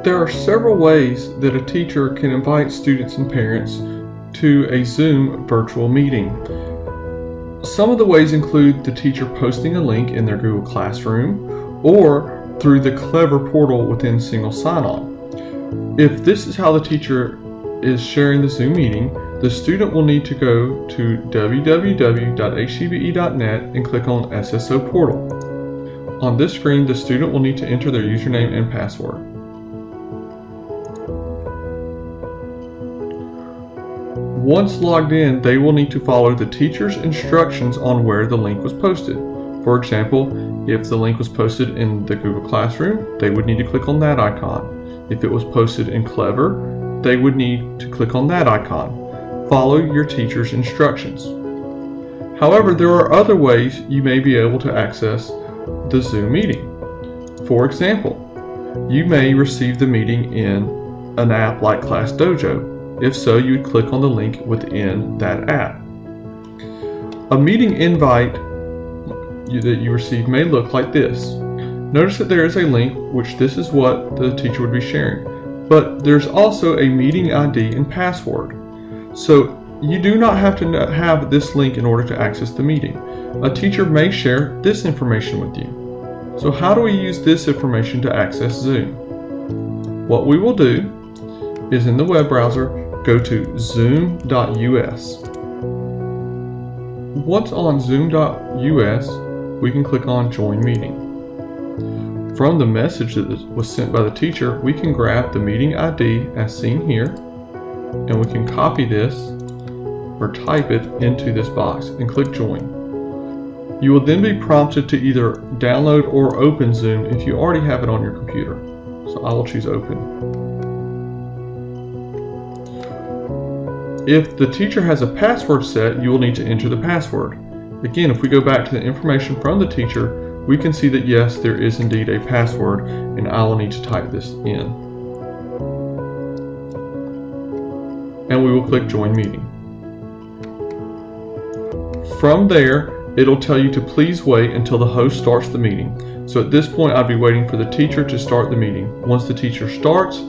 There are several ways that a teacher can invite students and parents to a Zoom virtual meeting. Some of the ways include the teacher posting a link in their Google Classroom or through the Clever portal within Single Sign-On. If this is how the teacher is sharing the Zoom meeting, the student will need to go to www.hcbe.net and click on SSO Portal. On this screen, the student will need to enter their username and password. Once logged in, they will need to follow the teacher's instructions on where the link was posted. For example, if the link was posted in the Google Classroom, they would need to click on that icon. If it was posted in Clever, they would need to click on that icon. Follow your teacher's instructions. However, there are other ways you may be able to access the Zoom meeting. For example, you may receive the meeting in an app like ClassDojo. If so, you would click on the link within that app. A meeting invite that you receive may look like this. Notice that there is a link, which this is what the teacher would be sharing, but there's also a meeting ID and password. So you do not have to have this link in order to access the meeting. A teacher may share this information with you. So how do we use this information to access Zoom? What we will do is in the web browser, go to zoom.us. Once on zoom.us, we can click on Join Meeting. From the message that was sent by the teacher, we can grab the meeting ID as seen here, and we can copy this or type it into this box and click Join. You will then be prompted to either download or open Zoom if you already have it on your computer. So I will choose Open. If the teacher has a password set, you will need to enter the password. Again, if we go back to the information from the teacher, we can see that yes, there is indeed a password, and I will need to type this in. And we will click Join Meeting. From there, it'll tell you to please wait until the host starts the meeting. So at this point, I'll be waiting for the teacher to start the meeting. Once the teacher starts,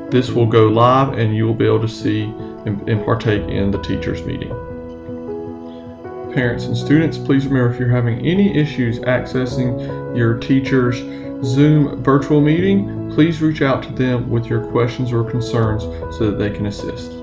this will go live and you will be able to see and partake in the teacher's meeting. Parents and students, please remember if you're having any issues accessing your teacher's Zoom virtual meeting, please reach out to them with your questions or concerns so that they can assist.